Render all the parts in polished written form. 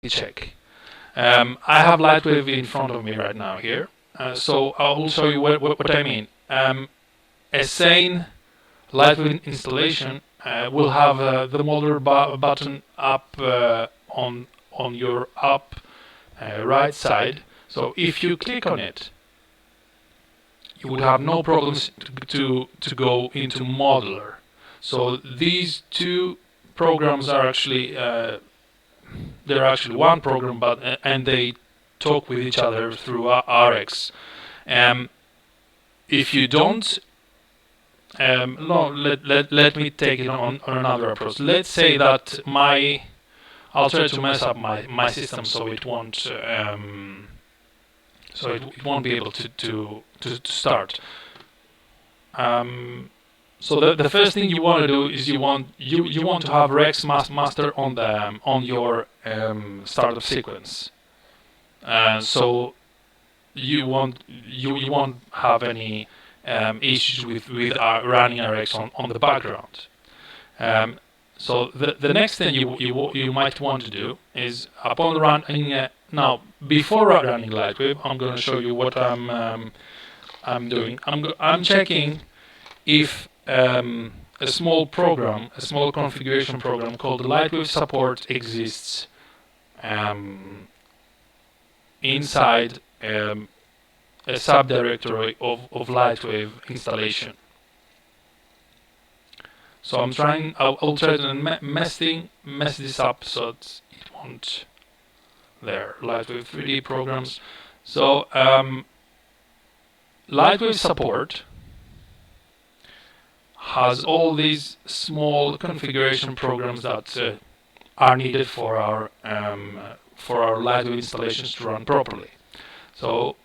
check. I have Lightwave in front of me right now here, so I will show you what I mean. A sane Lightwave installation will have the modular button up on your up right side. So if you click on it, you would have no problems to go into modular. So these two programs are actually they're actually one program, but and they talk with each other through RX. If you don't, no, let me take it on another approach. Let's say that I'll try to mess up my system so it won't it won't be able to start. So the first thing you want to do is you want to have Rex master on your startup sequence. So you won't have any issues with running RX on the background. So the next thing you might want to do is upon running now before running Lightwave, I'm going to show you what I'm doing. I'm checking if a small configuration program called Lightwave support exists inside a subdirectory of Lightwave installation. So I'll try to mess this up so it won't. There, Lightwave 3D programs. So Lightwave support has all these small configuration programs that are needed for our Lightwave installations to run properly. So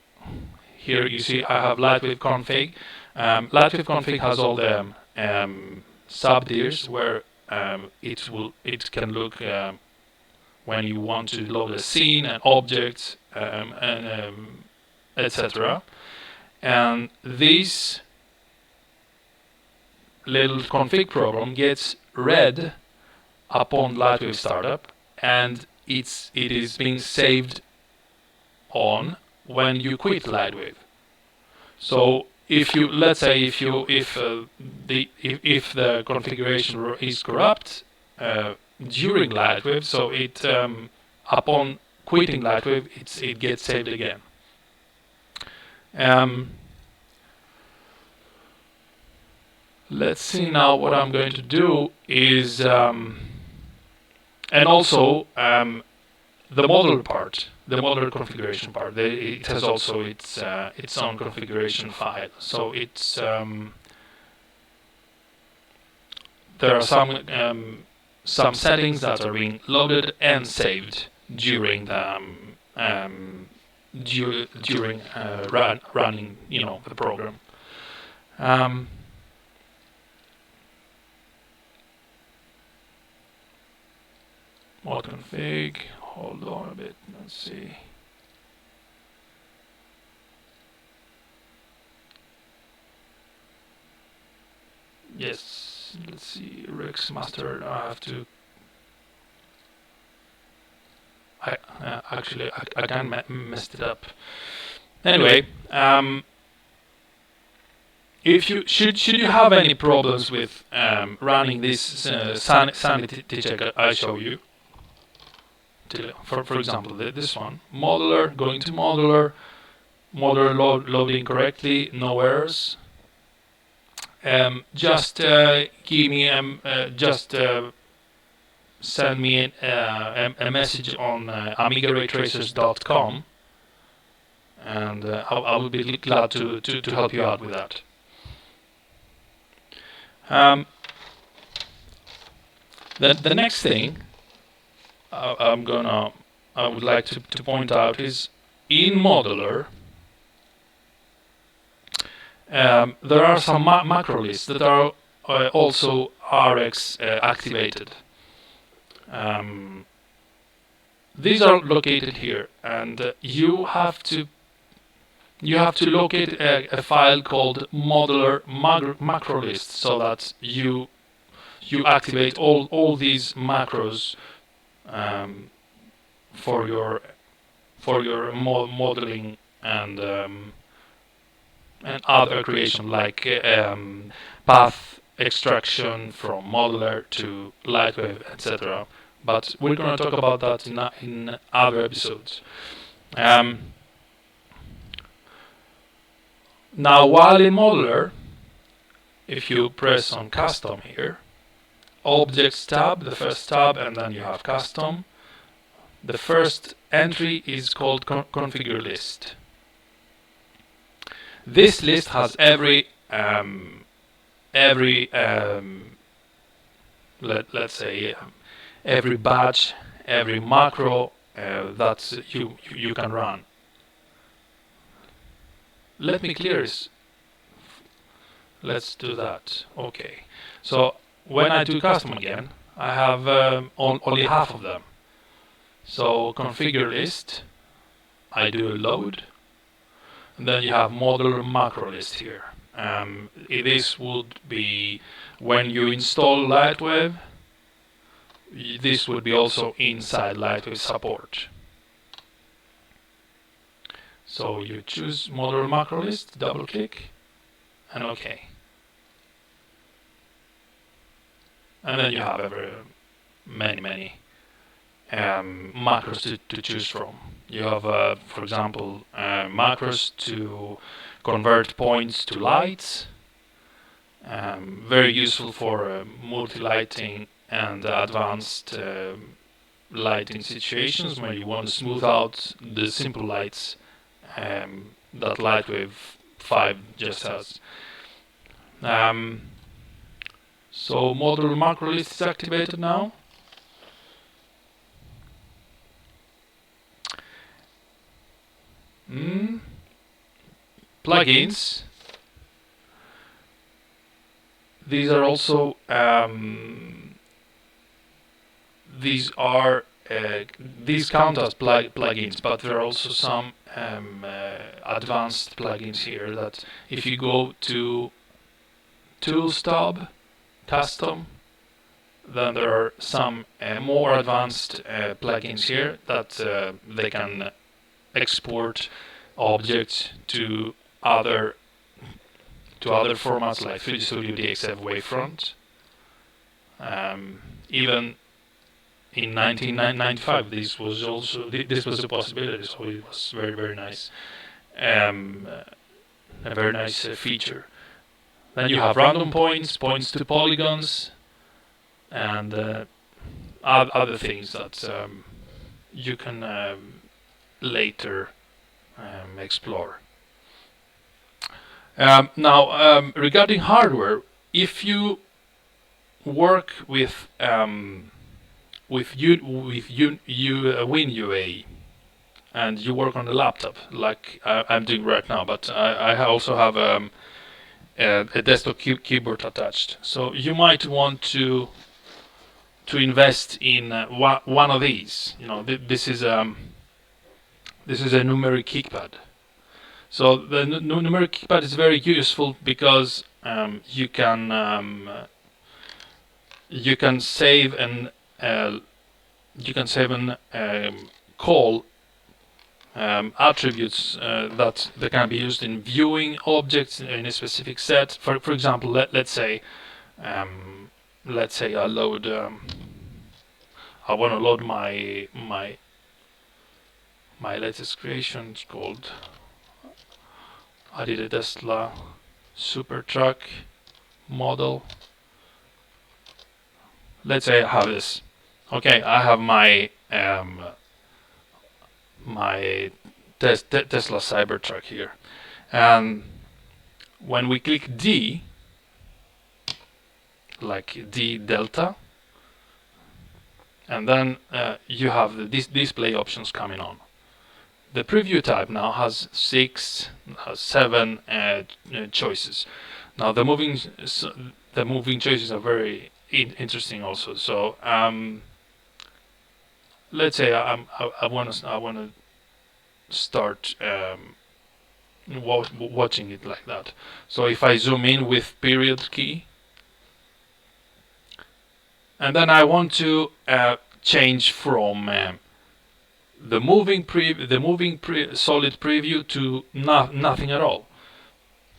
here you see I have Lightwave config. Lightwave config has all the subdirs where it can look when you want to load a scene and objects and etc. And this little config program gets read upon Lightwave startup, and it is being saved on when you quit Lightwave. So if you let's say if the configuration is corrupt during Lightwave, so it upon quitting Lightwave it gets saved again. Let's see now what I'm going to do is and also the modular part, the modular configuration part. It has also its own configuration file. So it's there are some settings that are being loaded and saved during the during running the program. Mod config, hold on a bit, let's see. Yes, let's see, Rex master, I have to... actually, I kind of messed it up. Anyway, if you should you have any problems with running this sanity check I show you, for example this one, modular, going to modular loading correctly, no errors, just give me send me a message on amigaraytracers.com, and I will be glad to help you out with that. The next thing I would like to point out is in modular there are some macro lists that are also RX activated. These are located here, and you have to locate a file called modular macro list so that you activate all these macros for your modeling and other creation, like path extraction from modeler to Lightwave, etc. But we're going to talk about that in other episodes. Now, while in modeler, if you press on custom here, objects tab, the first tab, and then you have custom. The first entry is called configure list. This list has every let's say every batch, every macro that you can run. Let me clear this. Let's do that. Okay. So when I do custom again, I have only half of them. So configure list, I do a load, and then you have modular macro list here. This would be when you install Lightwave. This would be also inside Lightwave support. So you choose modular macro list, double click, and OK. And then you have many macros to choose from. You have, for example, macros to convert points to lights. Very useful for multi-lighting and advanced lighting situations where you want to smooth out the simple lights that Lightwave 5 just has. So modular macro list is activated now. Plugins. These are also these count as plugins, but there are also some advanced plugins here that if you go to Tools tab, Custom, then there are some more advanced plugins here that they can export objects to other formats like 3D Studio DXF Wavefront. Even in 1995, this was a possibility, so it was very nice, a very nice feature. Then you have random points to polygons, and other things that you can later explore. Now, regarding hardware, if you work with WinUAE and you work on a laptop, like I'm doing right now, but I also have a desktop keyboard attached. So you might want to invest in one of these. You know, this is a numeric kickpad. So the numeric kickpad is very useful because you can save an call attributes that can be used in viewing objects in a specific set. For example, let's say I load. I want to load my latest creation. It's called. I did a Tesla super truck model. Let's say I have this. Okay, I have my Tesla Cybertruck here, and when we click D, like D delta, and then you have the display options coming on. The preview tab now has 7 choices. Now the moving choices are very interesting also. So let's say I want to start watching it like that. So if I zoom in with period key, and then I want to change from the moving solid preview to nothing at all.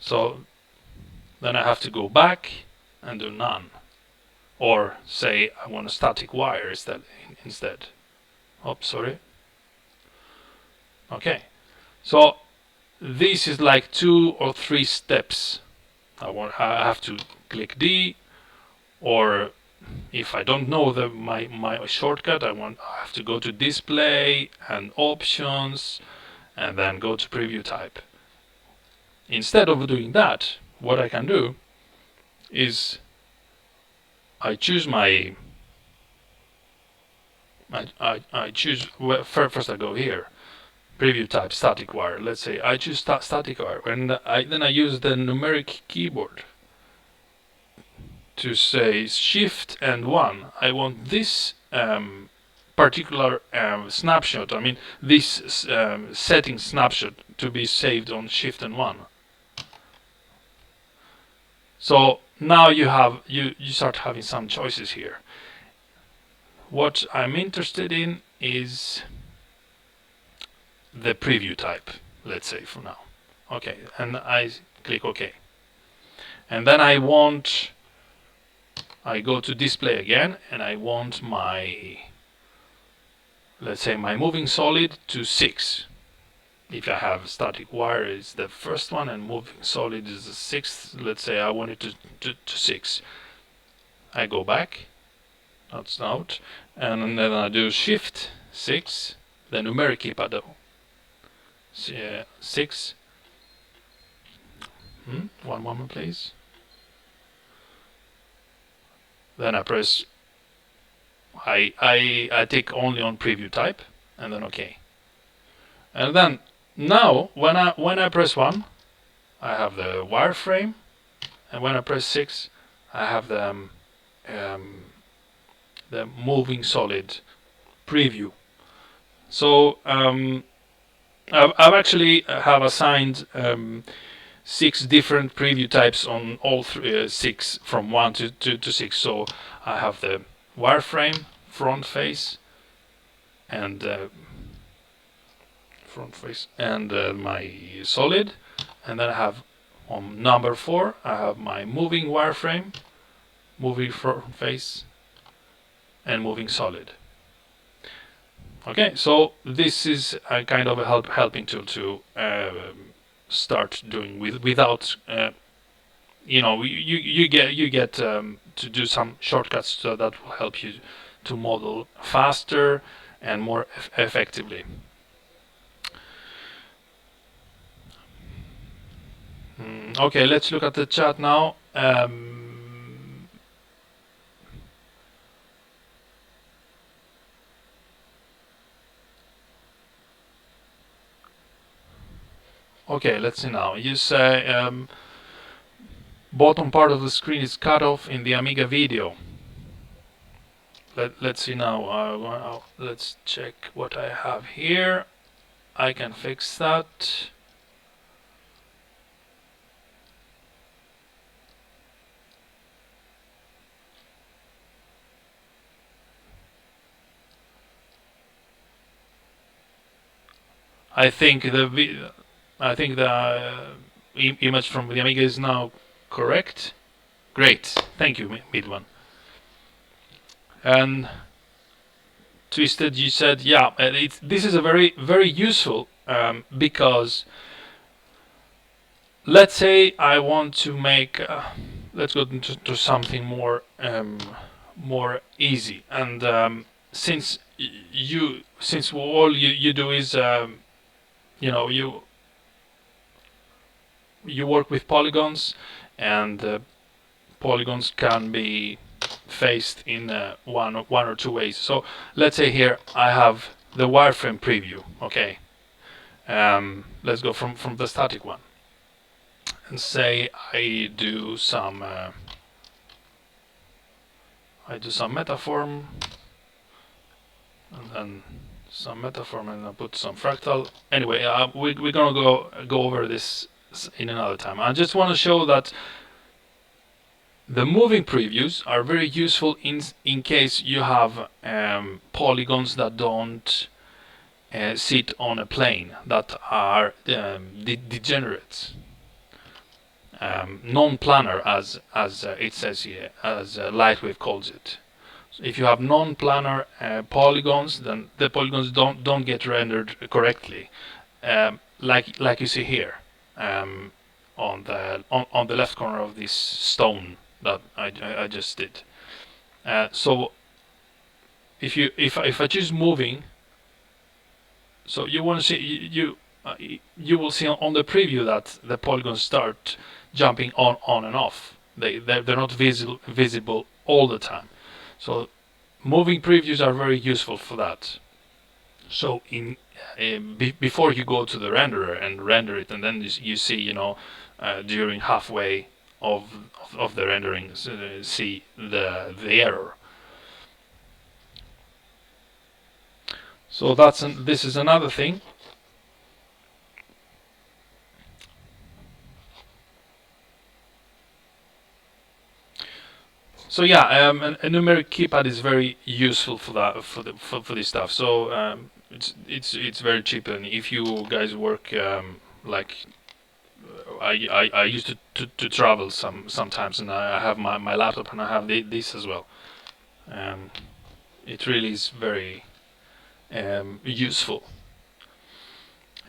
So then I have to go back and do none, or say I want a static wire instead. Oops, sorry. Okay, so this is like 2 or 3 steps. I have to click D, or if I don't know my shortcut, I have to go to display and options and then go to preview type. Instead of doing that, what I can do is I choose I choose, well, first I go here, preview type static wire. Let's say I choose static wire, and then I use the numeric keyboard to say shift and 1. I want this particular snapshot, I mean this setting snapshot, to be saved on shift and 1. So now you start having some choices here. What I'm interested in is the preview type, let's say, for now. Okay, and I click OK. And then I go to display again, and I want my, let's say, my moving solid to 6. If I have static wire, is the first one, and moving solid is the 6th. Let's say I want it to 6. I go back, that's out, and then I do shift 6, the numeric keypad 6. One moment, please. Then I press, I tick only on preview type, and then OK. And then now when I press 1, I have the wireframe, and when I press 6, I have the moving solid preview. So I've actually have assigned 6 different preview types on all 6, from 1 to 6. So I have the wireframe, front face, and my solid, and then I have on number 4 I have my moving wireframe, moving front face, and moving solid. Okay, so this is a kind of a helping tool to start doing without you get to do some shortcuts, so that will help you to model faster and more effectively. Okay, let's look at the chat now. Okay, let's see now. You say bottom part of the screen is cut off in the Amiga video. Let's see now. Let's check what I have here. I can fix that. I think the image from the Amiga is now correct. Great, thank you, Midone. And Twisted, you said, yeah, this is a very useful because let's say I want to make let's go into something more easy, and since all you do is you work with polygons, and polygons can be faced in one or two ways. So let's say here I have the wireframe preview. Okay, let's go from the static one, and say I do some metaform, and then some metaform, and I put some fractal. Anyway, we're gonna go over this in another time. I just want to show that the moving previews are very useful in case you have polygons that don't sit on a plane that are degenerate, non-planar, as it says here, as Lightwave calls it. So if you have non-planar polygons, then the polygons don't get rendered correctly, like you see here, on the left corner of this stone that I just did. So if I choose moving, so you want to see you will see on the preview that the polygons start jumping on and off. They're not visible all the time. So moving previews are very useful for that. So before you go to the renderer and render it, and then you see, during halfway of the rendering, see the error. So this is another thing. So yeah, a numeric keypad is very useful for that, for this stuff. So it's very cheap, and if you guys work like I used to travel sometimes, and I have my laptop, and I have this as well. It really is very useful.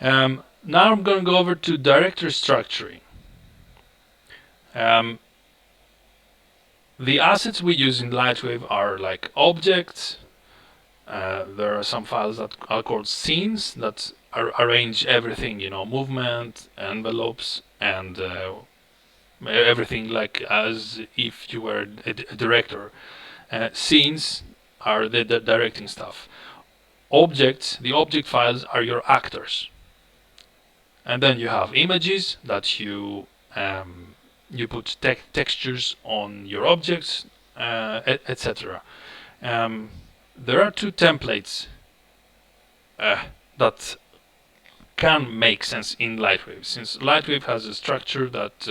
Now I'm going to go over to directory structuring. The assets we use in Lightwave are like objects. There are some files that are called scenes that arrange everything, movement, envelopes, and everything like as if you were a director. Scenes are the directing stuff. Objects, the object files, are your actors. And then you have images that you put textures on your objects, etc. There are two templates that can make sense in Lightwave, since Lightwave has a structure that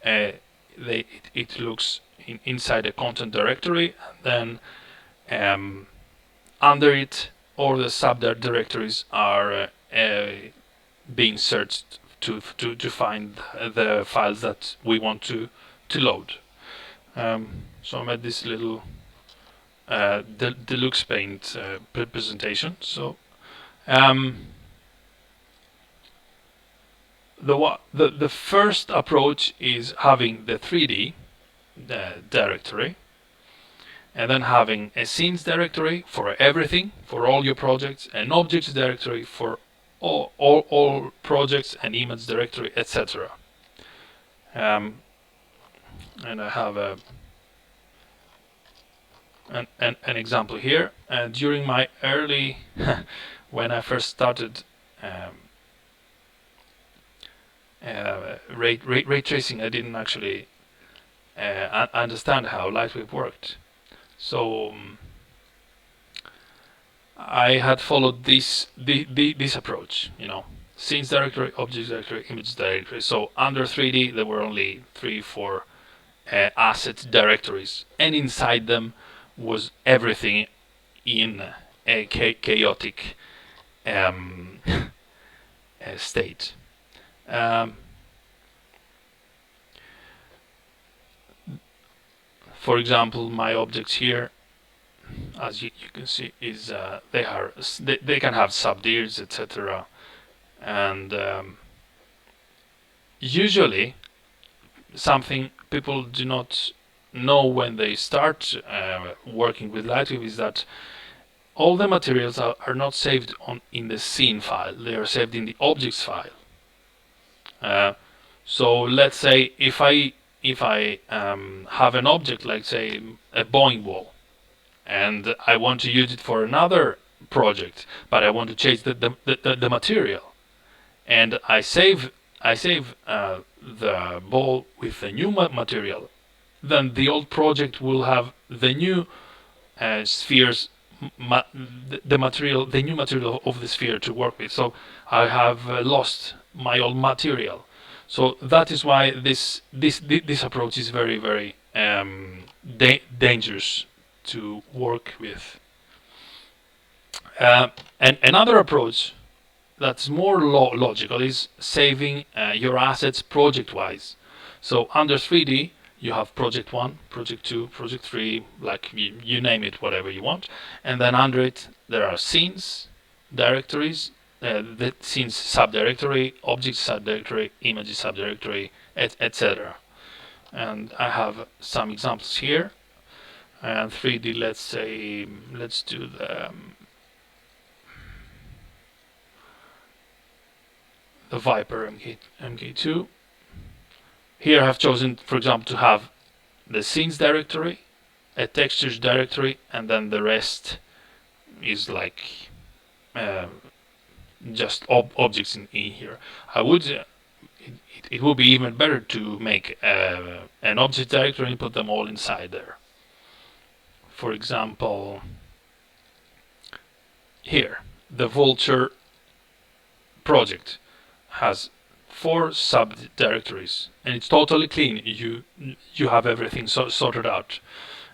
it looks inside a content directory, and then under it all the subdirectories are being searched to find the files that we want to load. So I made this little deluxe paint presentation. So the first approach is having the 3D directory, and then having a scenes directory for everything, for all your projects, an objects directory for all projects, and image directory, etc. And I have an example here. During my early when I first started ray tracing, I didn't actually understand how Lightwave worked. So I had followed this approach, scenes directory, objects directory, image directory. So under 3D there were only 3-4 asset directories, and inside them was everything in a chaotic state. For example, my objects here, as you can see, is they can have subdirs, etc. And usually something people do not know when they start working with Lightwave is that all the materials are not saved in the scene file. They are saved in the objects file. So let's say if I have an object like, say, a bowling ball, and I want to use it for another project, but I want to change the material, and I save the ball with the new material, then the old project will have the new spheres, the new material of the sphere to work with. So I have lost my old material. So that is why this approach is very, very dangerous to work with. And another approach that's more logical is saving your assets project-wise. So under 3D, you have project 1, project 2, project 3, like you name it, whatever you want. And then under it, there are scenes, directories, the scenes subdirectory, object subdirectory, images subdirectory, etc. And I have some examples here. And 3D, let's say, let's do the Viper MK2. Here I have chosen, for example, to have the scenes directory, a textures directory, and then the rest is like just objects in here. I would it would be even better to make an object directory and put them all inside there. For example, here the Vulture project has 4 subdirectories and it's totally clean. You have everything sorted out,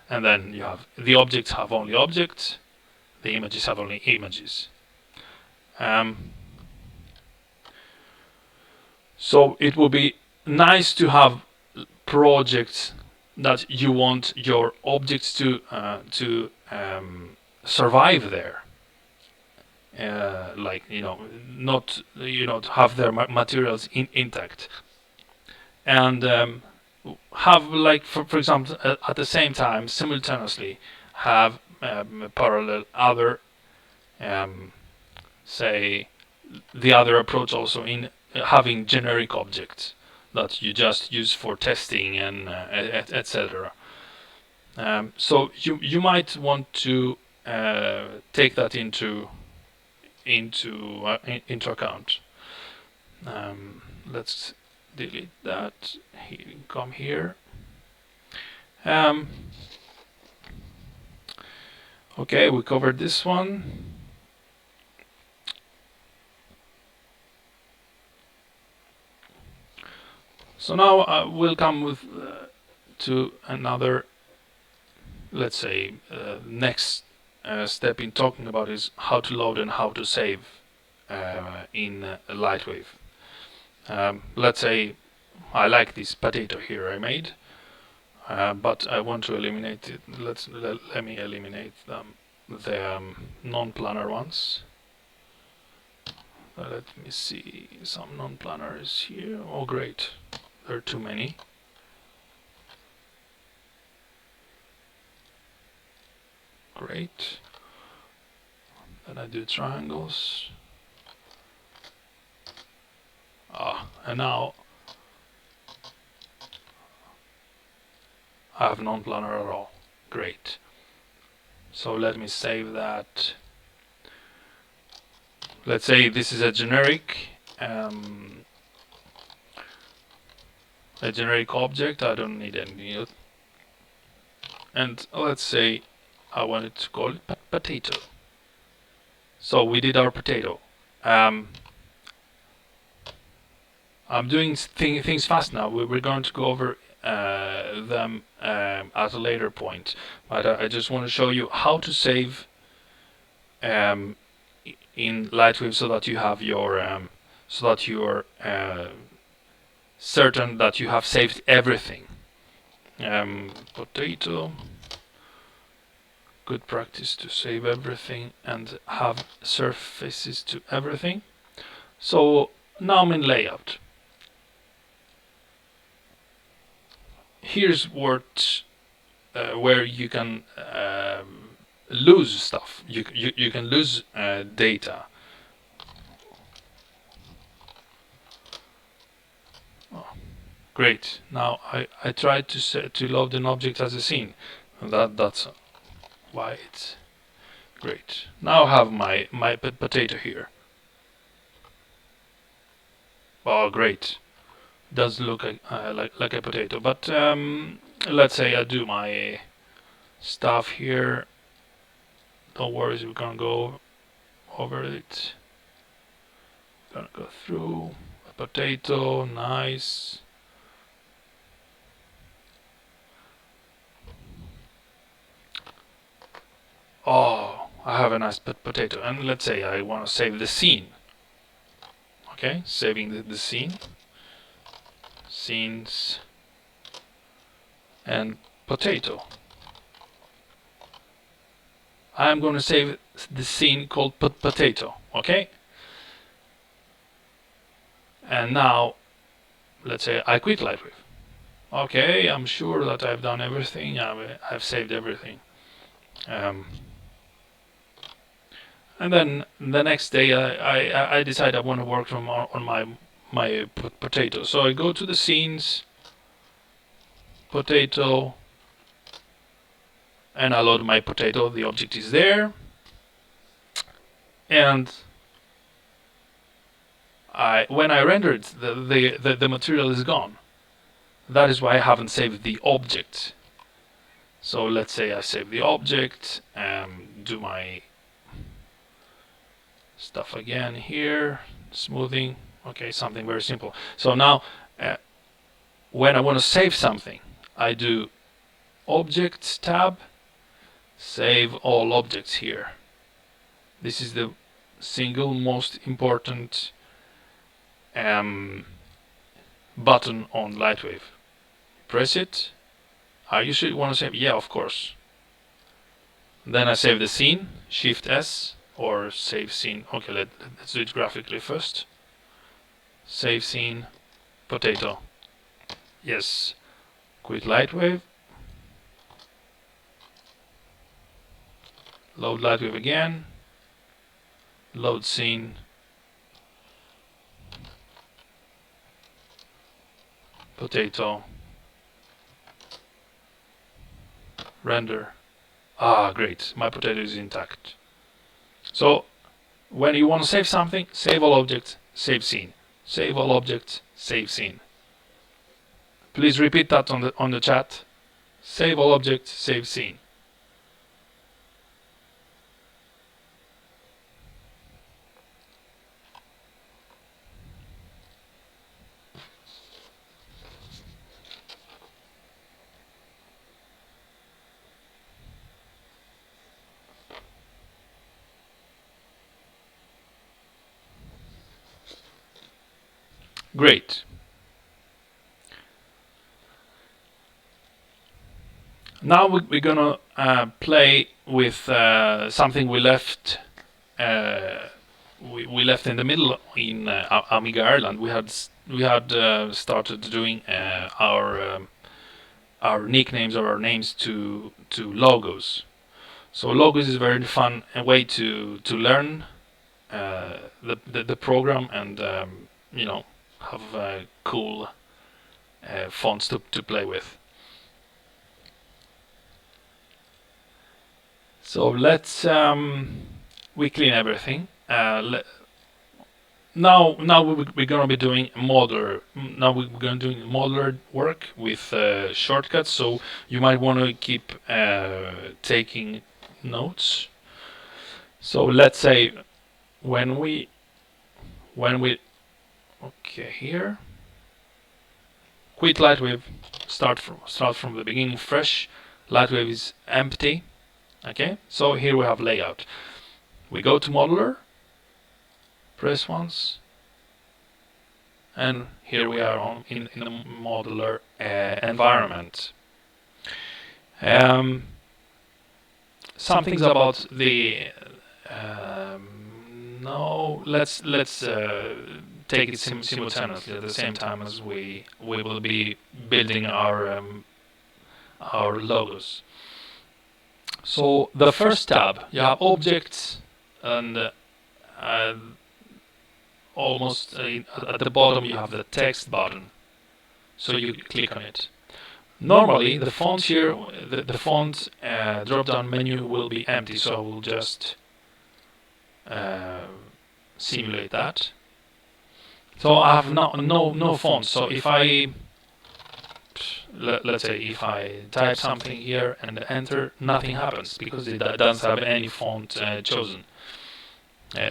and then you have the objects have only objects, the images have only images. So it would be nice to have projects that you want your objects to survive there. Like not to have their materials intact, and have, like, for example, at the same time simultaneously have parallel other say the other approach also in having generic objects that you just use for testing and etc. So you might want to take that into account. Let's delete that. Come here. Okay, we covered this one. So now we'll come with to another, let's say, next step in talking about is how to load and how to save in Lightwave. Let's say I like this potato here I made, but I want to eliminate it. Let me eliminate them, the non-planar ones. Let me see some non-planars here. Oh great, there are too many. Great. Then I do triangles. And now I have non-planar at all. Great. So let me save that. Let's say this is a generic object. I don't need any. And let's say I wanted to call it potato. So we did our potato. I'm doing things fast now. We're going to go over them at a later point, but I just want to show you how to save in Lightwave so that you have your so that you're certain that you have saved everything. Potato. Good practice to save everything and have surfaces to everything. So now I'm in layout. Here's what where you can lose stuff. You can lose data. Oh, great. Now I tried to load an object as a scene. That's why it's great. Now I have my potato here. Oh, great. Does look like a potato, but let's say I do my stuff here. Don't worry, we're gonna go over it. Gonna go through a potato. Nice. Oh, I have a nice potato, and let's say I want to save the scene. Okay, saving the scene, scenes, and potato. I'm going to save the scene called potato. Okay, and now let's say I quit Lightwave. Okay, I'm sure that I've done everything. I've saved everything. And then the next day I decide I want to work on my potato. So I go to the scenes, potato, and I load my potato. The object is there, and when I render it, the material is gone. That is why I haven't saved the object. So let's say I save the object, do my stuff again here, smoothing. Okay, something very simple. So now when I want to save something, I do Objects tab, save all objects here. This is the single most important button on Lightwave. Press it. Are you sure you want to save? Yeah, of course. Then I save the scene, Shift S, or save scene. Okay, let's do it graphically first. Save scene, potato. Yes. Quit Lightwave. Load Lightwave again. Load scene. Potato. Render. Ah, great. My potato is intact. So, when you want to save something, save all objects, save scene. Save all objects, save scene. Please repeat that on the chat. Save all objects, save scene. Great. Now we're gonna play with something we left. We left in the middle in Amiga Ireland. We had started doing our nicknames or our names to logos. So logos is a very fun way to learn the program and you know, have cool fonts to play with. So let's we clean everything. Now we're gonna be doing modeler. Now we're gonna do modeler work with shortcuts. So you might want to keep taking notes. So let's say when we okay, here, quit Lightwave, start from the beginning fresh. Lightwave is empty. Okay, so here we have layout. We go to modeler, press once, and here we are in the modeler environment. Some things about the no, let's take it simultaneously at the same time as we will be building our logos. So the first tab, you have objects, and almost at the bottom you have the text button. So you click on it. Normally the font here, the font drop-down menu will be empty. So I will just simulate that. So I have no font. So if I let's say if I type something here and enter, nothing happens because it doesn't have any font chosen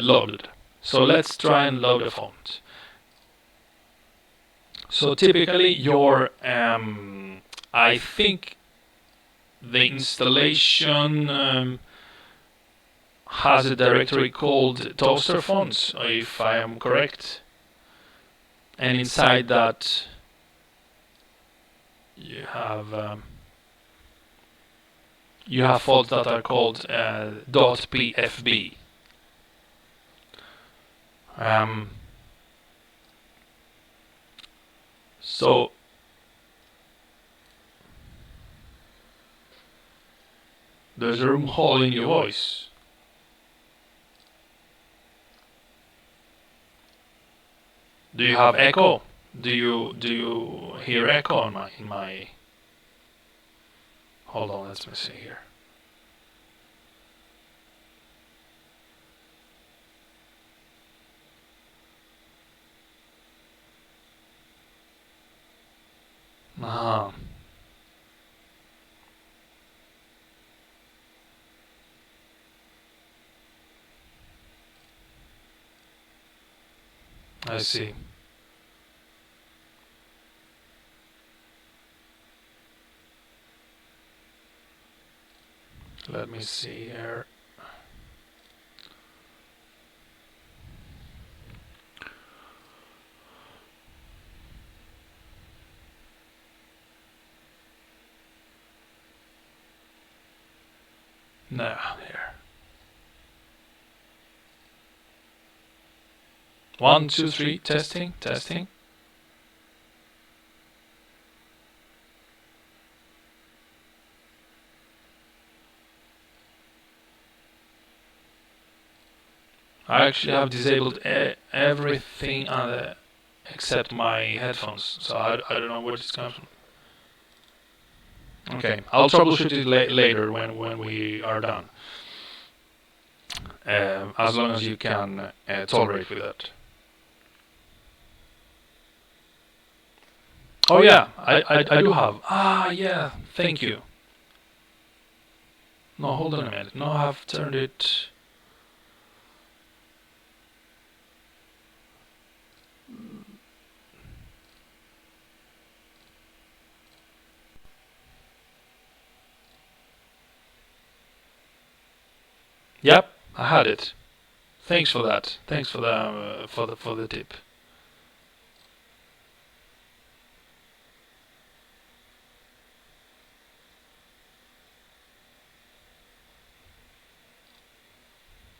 loaded. So let's try and load a font. So typically your I think the installation has a directory called toaster fonts, if I am correct. And inside that you have fonts that are called .pfb. So there's a room hole in your voice. Do you have echo? Do you hear echo in my? Hold on, let me see here. Ah. I see. Let me see here. No, here. 1, 2, 3, testing, testing. I actually have disabled everything except my headphones, so I don't know where this comes from. Okay, I'll troubleshoot it later when we are done. As long as you can tolerate with that. Oh yeah, I do have. Ah yeah, thank you. No, hold on a minute. No, I've turned it. Yep, I had it. Thanks for that. Thanks for the tip.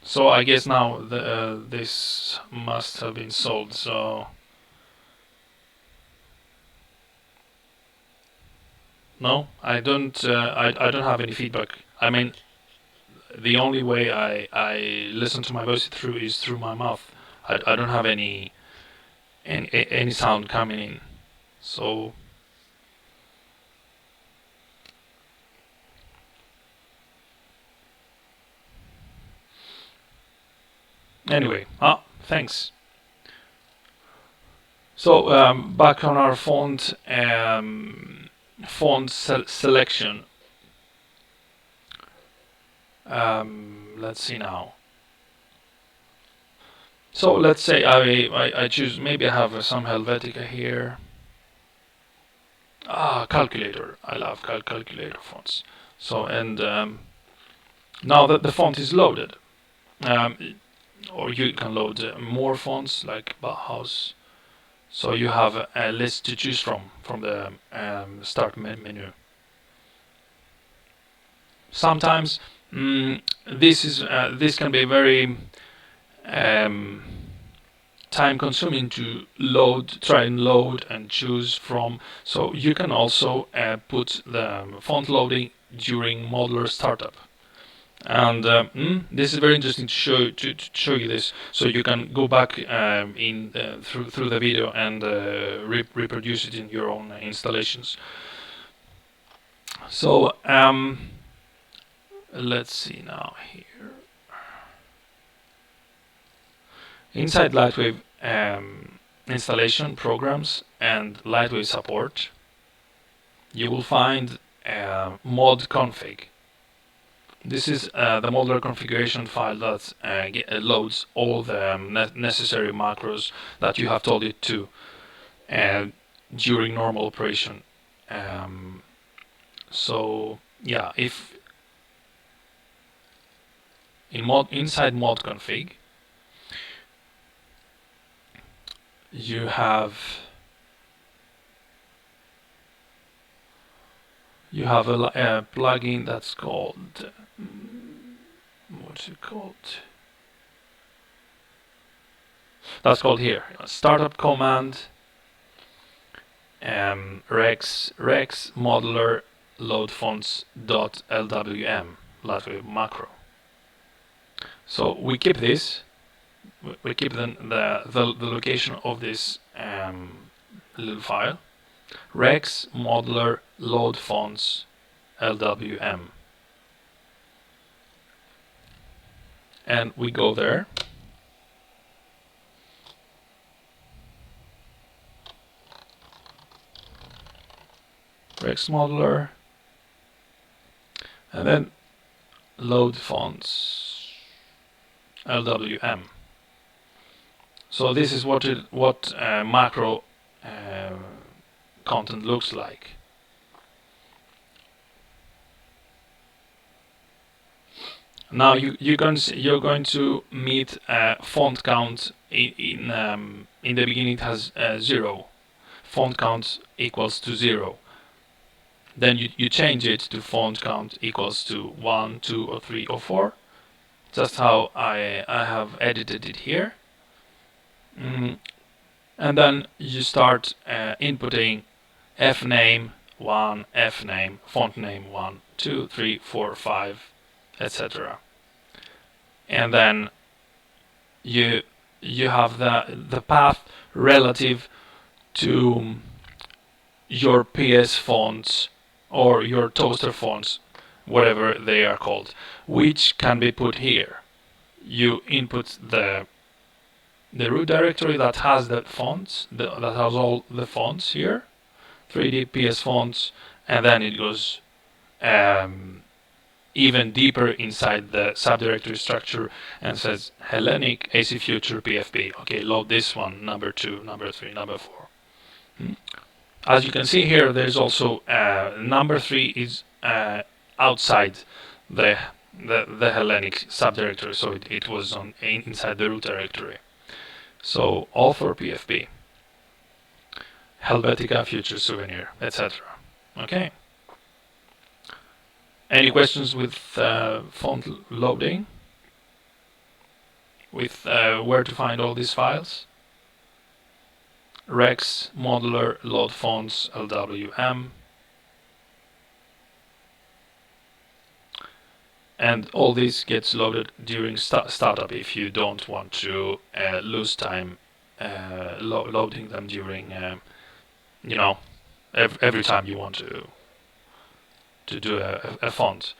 So I guess now this must have been sold. So no, I don't. I don't have any feedback. I mean, the only way I listen to my voice through is through my mouth. I don't have any sound coming in. So anyway, thanks. So back on our font selection. Let's see now. So let's say I choose, maybe I have some Helvetica here. Calculator. I love calculator fonts. So, and now that the font is loaded, or you can load more fonts like Bauhaus. So you have a list to choose from the start menu. Sometimes this can be very time consuming to try and load and choose from. So you can also put the font loading during modular startup. And this is very interesting to show you this, so you can go back through the video and reproduce it in your own installations. So let's see now here. Inside Lightwave installation programs and Lightwave support, you will find mod config. This is the modular configuration file that loads all the necessary macros that you have told it to during normal operation. So yeah, if inside mod config, you have a plugin that's called what's it called? That's called here startup command rex modeler load fonts .lwm Lightwave macro. So we keep this. We keep the location of this little file. Rex modeler load fonts LWM, and we go there. Rex modeler, and then load fonts LWM. So this is what macro content looks like. Now you're going to meet font count in the beginning. It has 0. Font count equals to 0. Then you change it to font count equals to 1, 2, or 3, or 4. Just how I have edited it here. And then you start inputting fname 1, fname, font name 1, 2, 3, 4, 5, etc. And then you have the path relative to your PS fonts or your toaster fonts, whatever they are called, which can be put here. You input the root directory that has the fonts, that has all the fonts here, 3D PS fonts, and then it goes even deeper inside the subdirectory structure and says Hellenic AC Future PFP. Okay, load this one, number 2, number 3, number 4. As you can see here, there's also number 3 is outside the Hellenic subdirectory, so it was inside the root directory. So all for PFP, Helvetica, Future Souvenir, etc. Okay. Any questions with font loading? With where to find all these files? Rex modeler load fonts LWM, and all this gets loaded during startup if you don't want to lose time loading them during every time you want to do a font.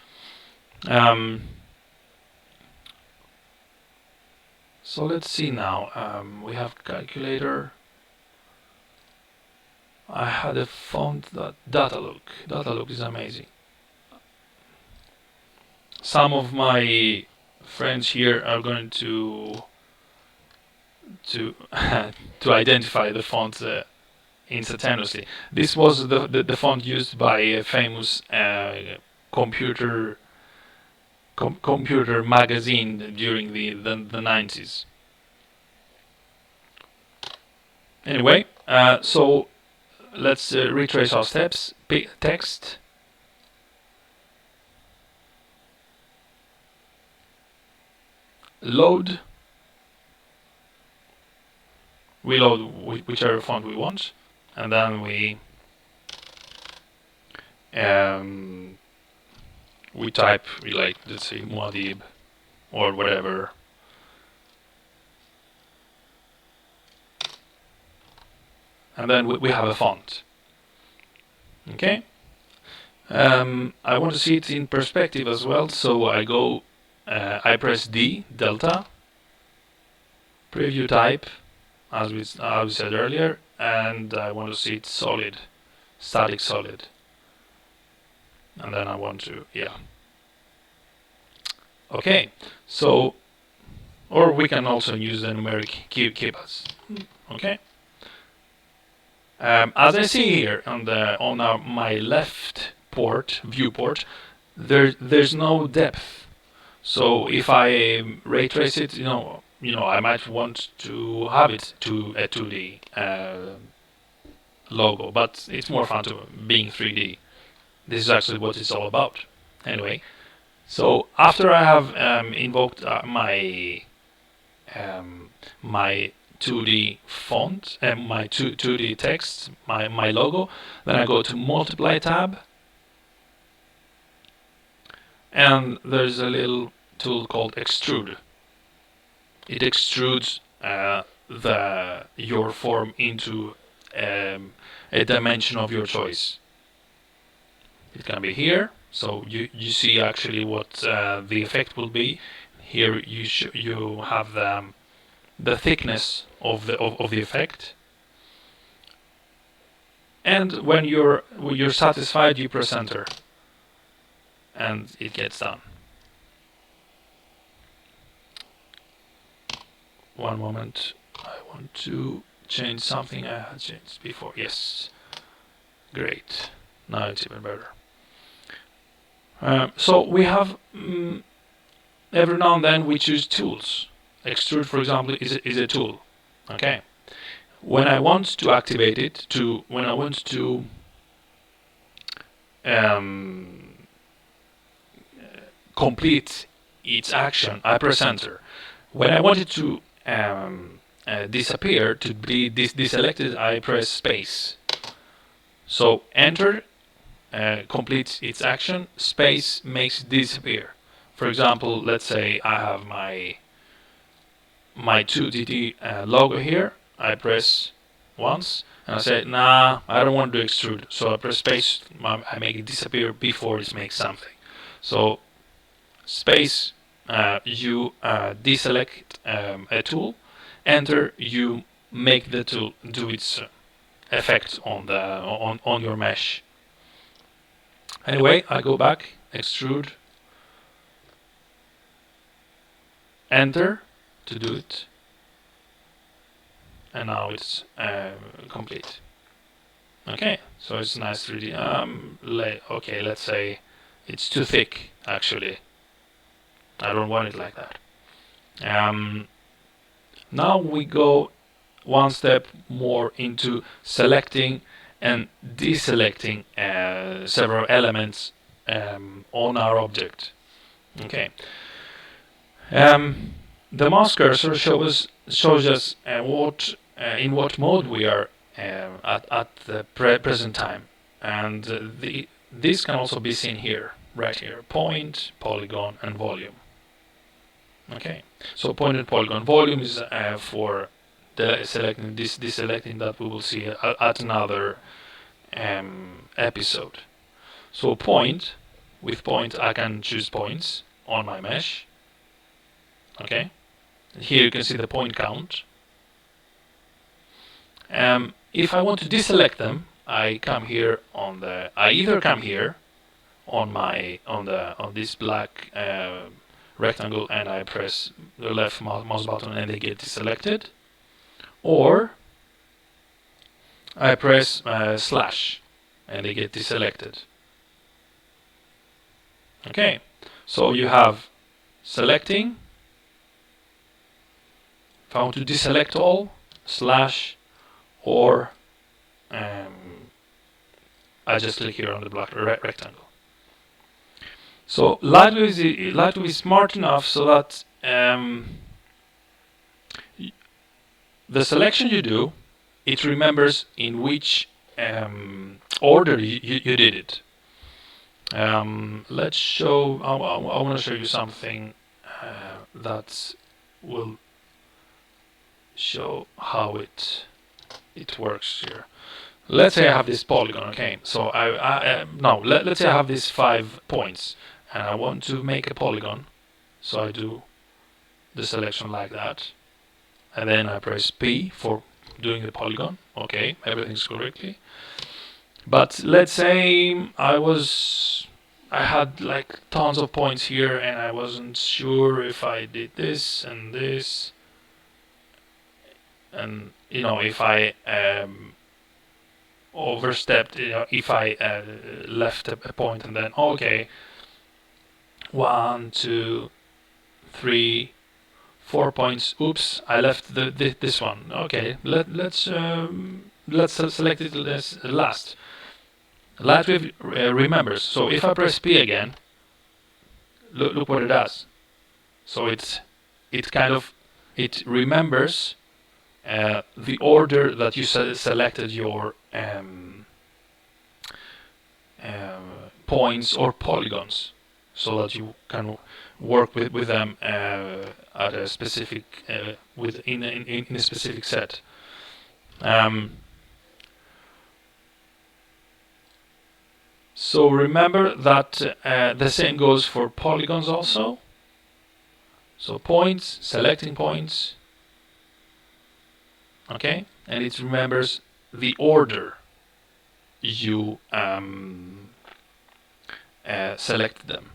So let's see now. We have calculator. I had a font that Datalook. Datalook is amazing. Some of my friends here are going to identify the font instantaneously. This was the font used by a famous computer magazine during the 90s. Anyway, so let's retrace our steps. Text. Load. We load whichever font we want, and then we type, like, let's say Muadib or whatever. And then we have a font. Okay. I want to see it in perspective as well, so I press D, delta, preview type, as we said earlier, and I want to see it solid, static solid. And then I want to, Okay, so, or we can also use the numeric keypads. Okay. As I see here on my left viewport, there's no depth. So if I ray trace it, I might want to have it to a 2D logo, but it's more fun to being 3D. This is actually what it's all about. Anyway, so after I have invoked my 2D font and my 2D text, my logo, then I go to Multiply tab, and there's a little tool called Extrude. It extrudes your form into a dimension of your choice. It can be here, so you see actually what the effect will be. Here you have the thickness of the effect, and when you're satisfied, you press enter, and it gets done. One moment, I want to change something I had changed before. Yes, great. Now it's even better. So we have every now and then we choose tools. Extrude, for example, is a tool. Okay. When I want to activate it, when I want to complete its action, I press enter. When I want it to disappear, to be deselected, I press space. So enter completes its action, space makes it disappear. For example, let's say I have my 2DD logo here. I press once and I say, nah, I don't want to extrude. So I press space, I make it disappear before it makes something. So space, you deselect a tool. Enter, you make the tool do its effect on your mesh. Anyway, I go back, extrude, enter to do it, and now it's complete. Okay, so it's nice 3D. Okay, let's say it's too thick, actually. I don't want it like that. Now we go one step more into selecting and deselecting several elements on our object. Okay. The mouse cursor shows us in what mode we are at the present time, and this can also be seen here, right here: point, polygon, and volume. Okay, so point and polygon. Volume is for deselecting that we will see at another episode. So point, with point I can choose points on my mesh. Okay, here you can see the point count. If I want to deselect them, I come here I either come here on this black rectangle and I press the left mouse button and they get deselected, or I press slash and they get deselected. Okay, so you have selecting. If I want to deselect all, slash, or I just click here on the black rectangle. So Lightwave is smart enough so that the selection you do, it remembers in which order you did it. Let's show. I want to show you something that will show how it works here. Let's say I have this polygon. Okay, so let's say I have these 5 points and I want to make a polygon, so I do the selection like that, and then I press P for doing the polygon. Okay, everything's correctly. But let's say I had like tons of points here and I wasn't sure if I did this and this, and if I overstepped, if I left a point and then okay, 1, 2, 3, 4 points. Oops, I left this one. Okay, let's select it as last. Lightwave remembers. So if I press P again, look what it does. So it remembers the order that you selected your points or polygons, so that you can work with them at a specific in a specific set. So remember that the same goes for polygons also. So points, selecting points, okay, and it remembers the order you selected them.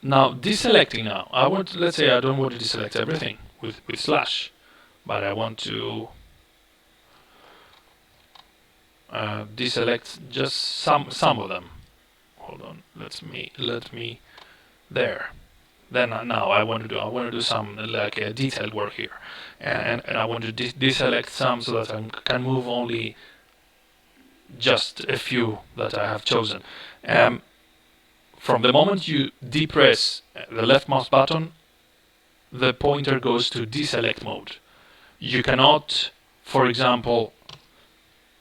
Now deselecting. Now let's say I don't want to deselect everything with slash, but I want to deselect just some of them. Hold on, let me there. Then now I want to do some like detailed work here, and I want to deselect some so that I can move only just a few that I have chosen. From the moment you depress the left mouse button, the pointer goes to deselect mode. You cannot, for example,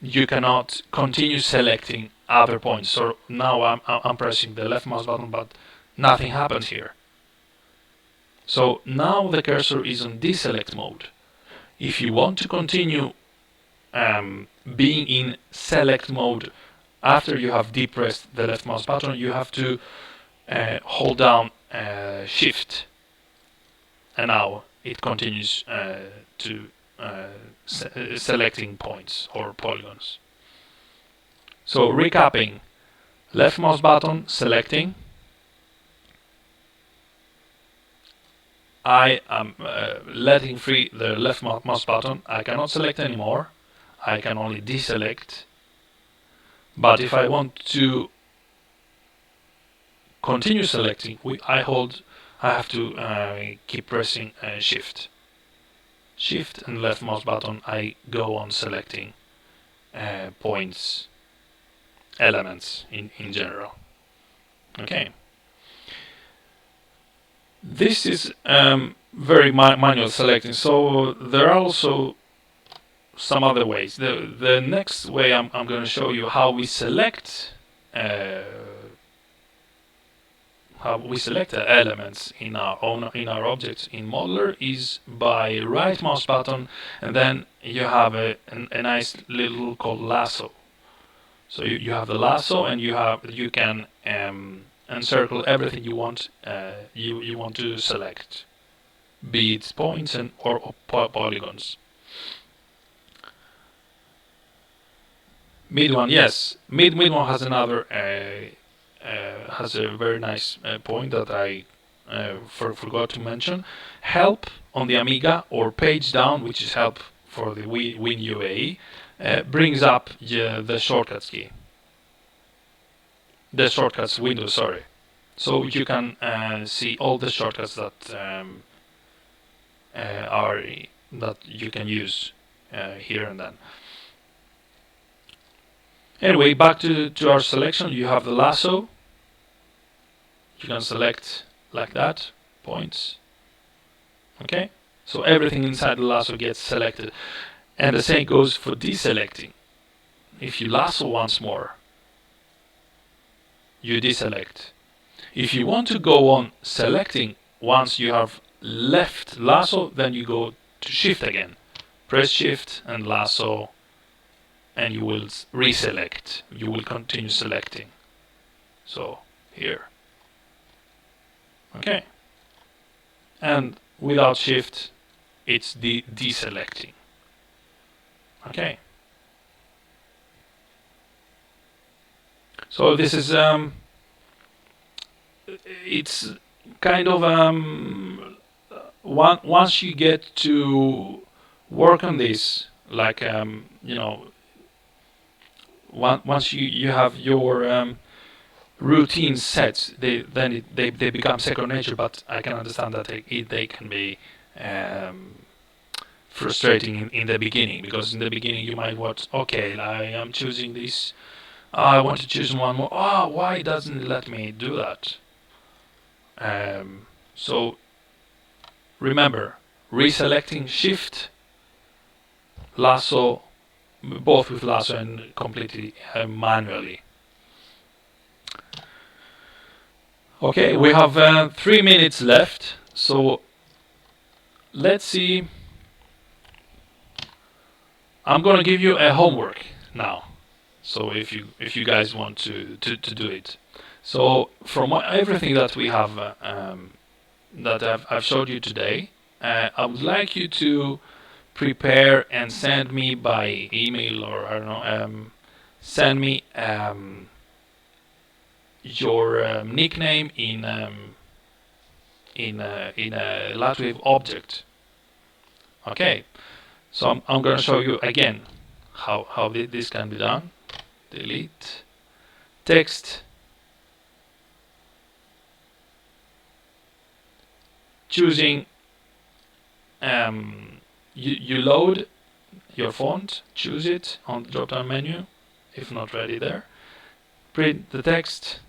you cannot continue selecting other points. So now I'm pressing the left mouse button, but nothing happens here. So now the cursor is on deselect mode. If you want to continue being in select mode after you have depressed the left mouse button, you have to hold down Shift, and now it continues to selecting points or polygons. So recapping: left mouse button selecting. I am letting free the left mouse button. I cannot select anymore. I can only deselect. But if I want to continue selecting, I have to keep pressing Shift. Shift and left mouse button, I go on selecting points, elements in general. Okay. This is very manual selecting, so there are also some other ways. The next way I'm going to show you how we select elements in our objects in Modeler is by right mouse button, and then you have a nice little called lasso. So you have the lasso, and you can encircle everything you want you want to select, be it points or polygons. Mid one, yes. Mid one has another has a very nice point that I forgot to mention. Help on the Amiga, or page down, which is help for the WinUAE, brings up the shortcuts key. The shortcuts window, sorry. So you can see all the shortcuts that you can use here and then. Anyway, back to our selection. You have the lasso. You can select like that, points. Okay, so everything inside the lasso gets selected, and the same goes for deselecting. If you lasso once more, you deselect. If you want to go on selecting once you have left lasso, then you go to Shift again. Press Shift and lasso, and you will reselect. You will continue selecting. So here. Okay. And without Shift, it's deselecting. Okay. So this is it's kind of once you get to work on this, like you know, once you have your routine sets, they become second nature. But I can understand that they can be frustrating in the beginning, because in the beginning you might watch, okay, I am choosing this, I want to choose one more, why doesn't it let me do that? So remember, reselecting shift, lasso, both with lasso and completely manually. Okay, we have 3 minutes left, so let's see. I'm gonna give you a homework now. So if you guys want to do it. So from everything that we have that I've showed you today, I would like you to prepare and send me by email, or I don't know, send me your nickname in a Lightwave object. Okay, so I'm going to show you again how this can be done. Delete text, choosing you load your font, choose it on the drop down menu if not ready there, print the text,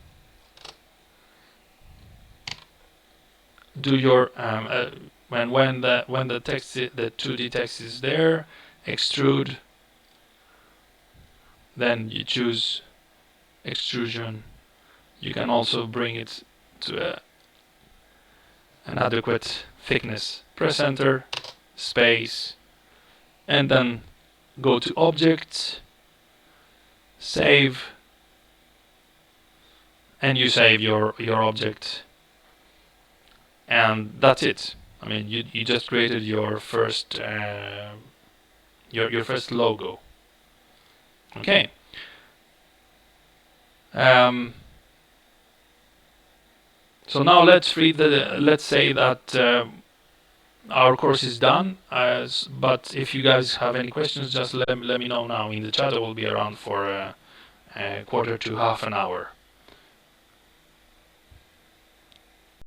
do your when the text, the 2D text is there, extrude, then you choose extrusion. You can also bring it to an adequate thickness. Press enter, space, and then go to objects, save, and you save your object, and that's it. I mean, you just created your first your first logo. Okay. So now let's say that our course is done. But if you guys have any questions, just let me know now in the chat. I will be around for a quarter to half an hour.